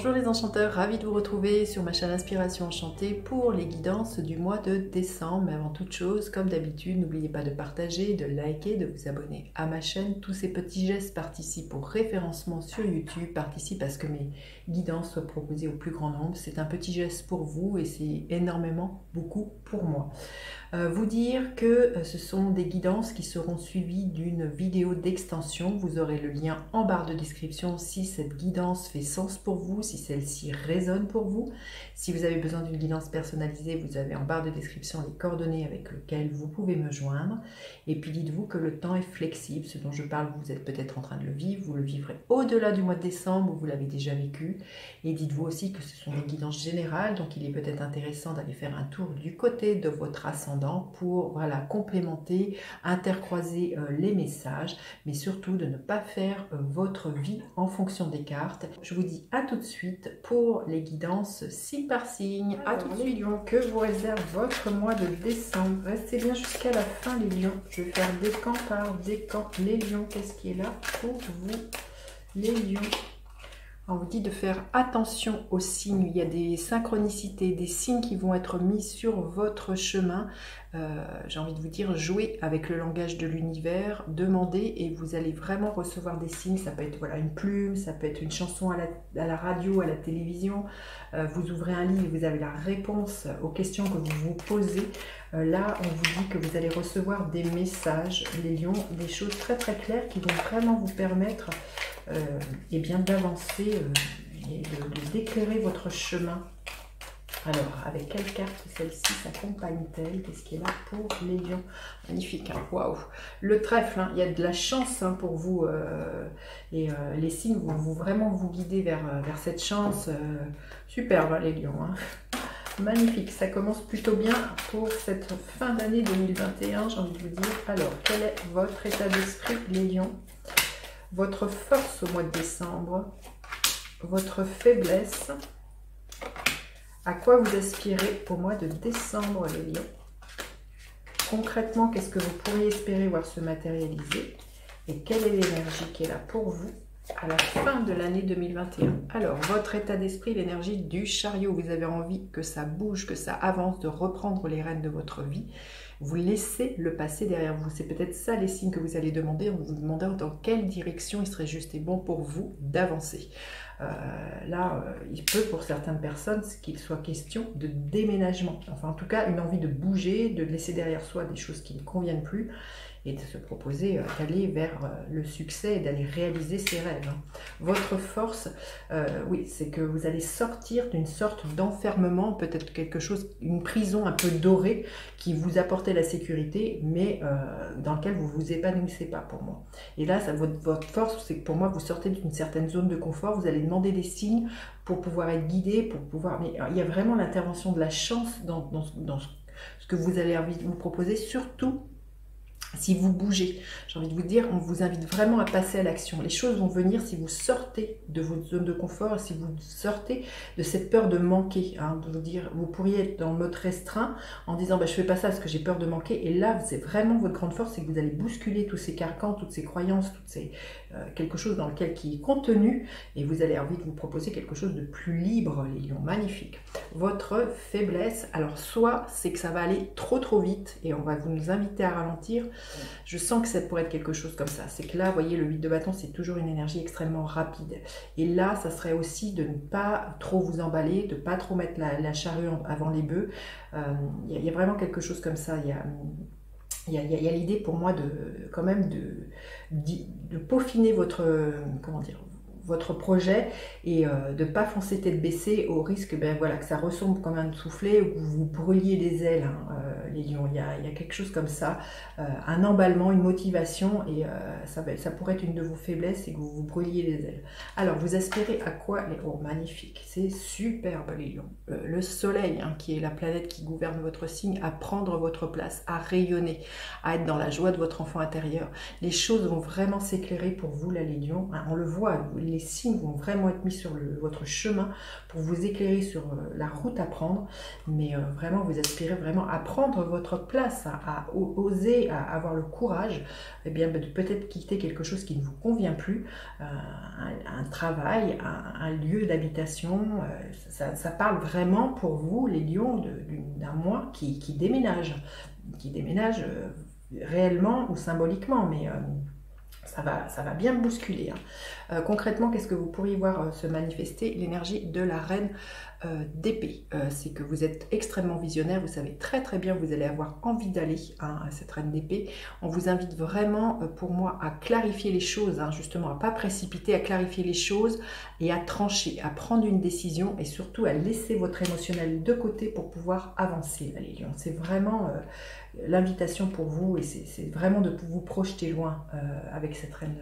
Bonjour les enchanteurs, ravi de vous retrouver sur ma chaîne Inspiration Enchantée pour les guidances du mois de décembre. Mais avant toute chose, comme d'habitude, n'oubliez pas de partager, de liker, de vous abonner à ma chaîne. Tous ces petits gestes participent au référencement sur YouTube, participent à ce que mes guidances soient proposées au plus grand nombre. C'est un petit geste pour vous et c'est énormément, beaucoup pour moi. Vous dire que ce sont des guidances qui seront suivies d'une vidéo d'extension. Vous aurez le lien en barre de description si cette guidance fait sens pour vous, si celle-ci résonne pour vous. Si vous avez besoin d'une guidance personnalisée, vous avez en barre de description les coordonnées avec lesquelles vous pouvez me joindre. Et puis dites-vous que le temps est flexible. Ce dont je parle, vous êtes peut-être en train de le vivre, vous le vivrez au-delà du mois de décembre, vous l'avez déjà vécu. Et dites-vous aussi que ce sont des guidances générales, donc il est peut-être intéressant d'aller faire un tour du côté de votre ascendant pour complémenter, intercroiser les messages, mais surtout de ne pas faire votre vie en fonction des cartes. Je vous dis à tout de suite pour les guidances signe par signe. À tout de suite. Les lions, que vous réserve votre mois de décembre? Restez bien jusqu'à la fin les lions. Je vais faire décan par décan. Les lions, qu'est-ce qui est là pour vous les lions? On vous dit de faire attention aux signes. Il y a des synchronicités, des signes qui vont être mis sur votre chemin. J'ai envie de vous dire, jouez avec le langage de l'univers, demandez et vous allez vraiment recevoir des signes. Ça peut être une plume, ça peut être une chanson à la radio, à la télévision. Vous ouvrez un livre et vous avez la réponse aux questions que vous vous posez. Là, on vous dit que vous allez recevoir des messages, les lions, des choses très très claires qui vont vraiment vous permettre d'avancer et d'éclairer votre chemin. Alors, avec quelle carte celle-ci s'accompagne-t-elle? Qu'est-ce qui est là pour les lions? Magnifique, hein? Waouh! Le trèfle, hein, il y a de la chance pour vous les signes vont vraiment vous guider vers cette chance. Superbe, hein, les lions, hein. Magnifique, ça commence plutôt bien pour cette fin d'année 2021, j'ai envie de vous dire. Alors, quel est votre état d'esprit, les lions? Votre force au mois de décembre, votre faiblesse, à quoi vous aspirez au mois de décembre, les lions? Concrètement, qu'est-ce que vous pourriez espérer voir se matérialiser? Et quelle est l'énergie qui est là pour vous à la fin de l'année 2021? Alors, votre état d'esprit, l'énergie du chariot, vous avez envie que ça bouge, que ça avance, de reprendre les rênes de votre vie. Vous laissez le passé derrière vous. C'est peut-être ça les signes que vous allez demander. On vous demandera dans quelle direction il serait juste et bon pour vous d'avancer. Il peut pour certaines personnes qu'il soit question de déménagement. Enfin, en tout cas, une envie de bouger, de laisser derrière soi des choses qui ne conviennent plus et de se proposer d'aller vers le succès et d'aller réaliser ses rêves. Votre force, oui, c'est que vous allez sortir d'une sorte d'enfermement, peut-être quelque chose, une prison un peu dorée qui vous apportait la sécurité, mais dans laquelle vous ne vous épanouissez pas pour moi. Et là, votre force, c'est que pour moi, vous sortez d'une certaine zone de confort, vous allez demander des signes pour pouvoir être guidé, pour pouvoir... Mais il y a vraiment l'intervention de la chance dans ce que vous allez vous proposer, surtout si vous bougez. J'ai envie de vous dire, on vous invite vraiment à passer à l'action. Les choses vont venir si vous sortez de votre zone de confort, si vous sortez de cette peur de manquer. De vous dire, vous pourriez être dans le mode restreint en disant, je fais pas ça parce que j'ai peur de manquer. Et là, c'est vraiment votre grande force, c'est que vous allez bousculer tous ces carcans, toutes ces croyances, quelque chose dans lequel qui est contenu, et vous allez envie de vous proposer quelque chose de plus libre, les lions. Magnifique. Votre faiblesse, alors soit c'est que ça va aller trop vite et on va nous inviter à ralentir. Je sens que ça pourrait être quelque chose comme ça. C'est que là, vous voyez, le 8 de bâton, c'est toujours une énergie extrêmement rapide. Et là, ça serait aussi de ne pas trop vous emballer, de ne pas trop mettre la charrue avant les bœufs. Il y a vraiment quelque chose comme ça. Il y a l'idée pour moi quand même de peaufiner votre projet et de ne pas foncer tête baissée au risque que ça ressemble comme un soufflet ou que vous brûliez les ailes, les lions. Il y a quelque chose comme ça, un emballement, une motivation, et ça pourrait être une de vos faiblesses et que vous brûliez les ailes. Alors, vous aspirez à quoi? Oh, magnifique, c'est superbe, les lions. Le soleil, qui est la planète qui gouverne votre signe, à prendre votre place, à rayonner, à être dans la joie de votre enfant intérieur. Les choses vont vraiment s'éclairer pour vous, là, les lions. On le voit, les signes vont vraiment être mis sur votre chemin pour vous éclairer sur la route à prendre, mais vraiment vous aspirez vraiment à prendre prendre votre place, à oser, à avoir le courage, eh bien, de peut-être quitter quelque chose qui ne vous convient plus, un travail, un lieu d'habitation. Ça parle vraiment pour vous, les lions, d'un moi qui déménage réellement ou symboliquement, mais ça va bien bousculer. Concrètement, qu'est-ce que vous pourriez voir se manifester? L'énergie de la reine d'épée. C'est que vous êtes extrêmement visionnaire, vous savez très très bien où vous allez avoir envie d'aller, à cette reine d'épée. On vous invite vraiment, pour moi, à clarifier les choses, justement, à pas précipiter, à clarifier les choses et à trancher, à prendre une décision et surtout à laisser votre émotionnel de côté pour pouvoir avancer, là, les lions. C'est vraiment l'invitation pour vous et c'est vraiment de vous projeter loin avec cette reine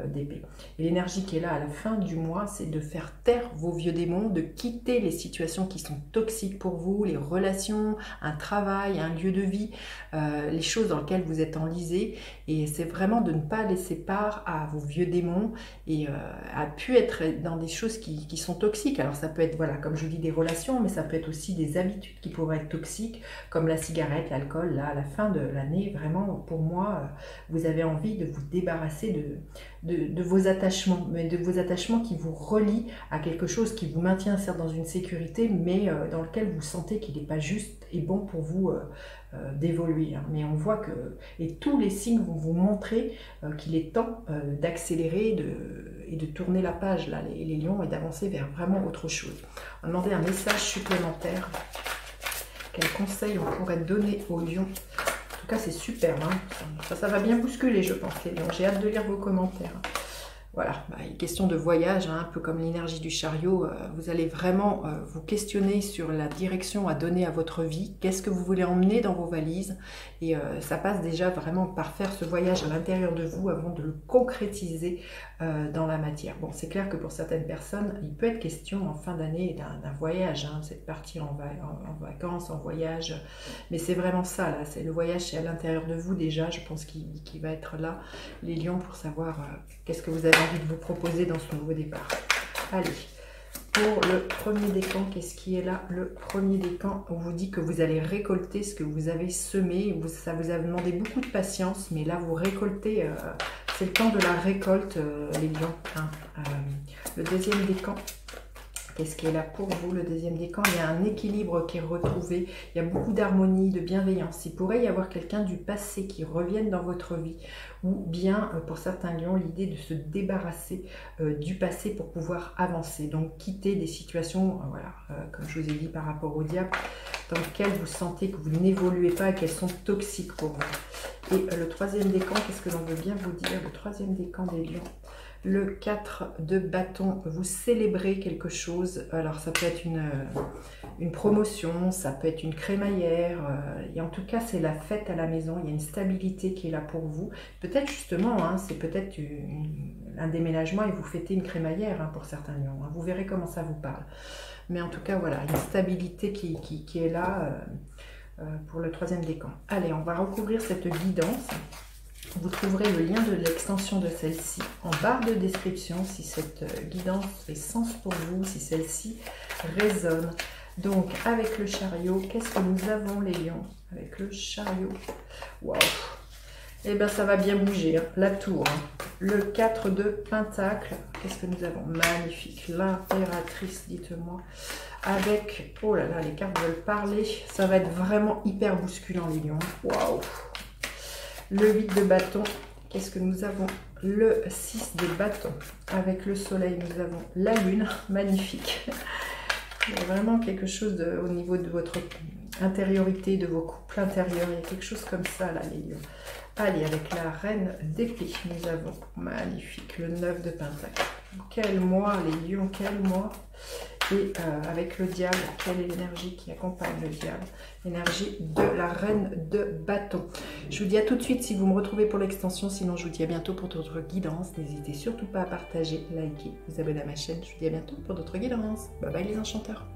d'épée. Et l'énergie qui est là à la fin du mois, c'est de faire taire vos vieux démons, de quitter les situations qui sont toxiques pour vous, les relations, un travail, un lieu de vie, les choses dans lesquelles vous êtes enlisé. Et c'est vraiment de ne pas laisser part à vos vieux démons et à pu être dans des choses qui sont toxiques. Alors ça peut être, voilà, comme je vous dis, des relations, mais ça peut être aussi des habitudes qui pourraient être toxiques, comme la cigarette, l'alcool. Là, à la fin de l'année, vraiment, pour moi, vous avez envie de vous débarrasser de vos attachements, mais de vos attachements qui vous relient à quelque chose qui vous maintient certes dans une sécurité, mais dans lequel vous sentez qu'il n'est pas juste et bon pour vous d'évoluer. Mais on voit que, et tous les signes vont vous montrer qu'il est temps d'accélérer et de tourner la page, là, les lions, et d'avancer vers vraiment autre chose. On va demander un message supplémentaire. Quel conseil on pourrait donner aux lions? En tout cas, c'est super. Ça va bien bousculer, je pense, les lions. J'ai hâte de lire vos commentaires. Voilà, une question de voyage, un peu comme l'énergie du chariot. Vous allez vraiment vous questionner sur la direction à donner à votre vie. Qu'est-ce que vous voulez emmener dans vos valises? Et ça passe déjà vraiment par faire ce voyage à l'intérieur de vous avant de le concrétiser dans la matière. Bon, c'est clair que pour certaines personnes, il peut être question en fin d'année d'un voyage, c'est de partir en vacances, en voyage. Mais c'est vraiment ça, là. Le voyage, c'est à l'intérieur de vous déjà, je pense, qui va être là, les lions, pour savoir qu'est-ce que vous avez envie de vous proposer dans ce nouveau départ. Allez, pour le premier décan, qu'est-ce qui est là? Le premier décan, on vous dit que vous allez récolter ce que vous avez semé. Ça vous a demandé beaucoup de patience, mais là, vous récoltez. C'est le temps de la récolte, les lions. Le deuxième décan, qu'est-ce qui est là pour vous? Le deuxième décan, il y a un équilibre qui est retrouvé. Il y a beaucoup d'harmonie, de bienveillance. Il pourrait y avoir quelqu'un du passé qui revienne dans votre vie. Ou bien, pour certains lions, l'idée de se débarrasser du passé pour pouvoir avancer. Donc, quitter des situations, comme je vous ai dit par rapport au diable, dans lesquelles vous sentez que vous n'évoluez pas et qu'elles sont toxiques pour vous. Et le troisième décan, qu'est-ce que l'on veut bien vous dire? Le troisième décan des lions. Le 4 de bâton, vous célébrez quelque chose. Alors ça peut être une promotion, ça peut être une crémaillère. Et en tout cas, c'est la fête à la maison. Il y a une stabilité qui est là pour vous. Peut-être justement, c'est peut-être un déménagement et vous fêtez une crémaillère pour certains lions. Vous verrez comment ça vous parle. Mais en tout cas, voilà, une stabilité qui est là pour le troisième décan. Allez, on va recouvrir cette guidance. Vous trouverez le lien de l'extension de celle-ci en barre de description si cette guidance fait sens pour vous, si celle-ci résonne. Donc, avec le chariot, qu'est-ce que nous avons, les lions? Avec le chariot, waouh! Eh bien, ça va bien bouger, la tour. Le 4 de pentacle, qu'est-ce que nous avons? Magnifique, l'impératrice, dites-moi. Avec, oh là là, les cartes veulent parler. Ça va être vraiment hyper bousculant, les lions. Waouh! Le 8 de bâton, qu'est-ce que nous avons? Le 6 de bâton. Avec le soleil, nous avons la lune. Magnifique. Il y a vraiment quelque chose au niveau de votre intériorité, de vos couples intérieurs. Il y a quelque chose comme ça, là, les lions. Allez, avec la reine d'épée, nous avons, magnifique, le 9 de pentacle. Quel mois, les lions, quel mois. Et avec le diable, quelle est l'énergie qui accompagne le diable? L'énergie de la reine de bâton. Je vous dis à tout de suite si vous me retrouvez pour l'extension. Sinon, je vous dis à bientôt pour d'autres guidances. N'hésitez surtout pas à partager, liker, vous abonner à ma chaîne. Je vous dis à bientôt pour d'autres guidances. Bye bye les enchanteurs.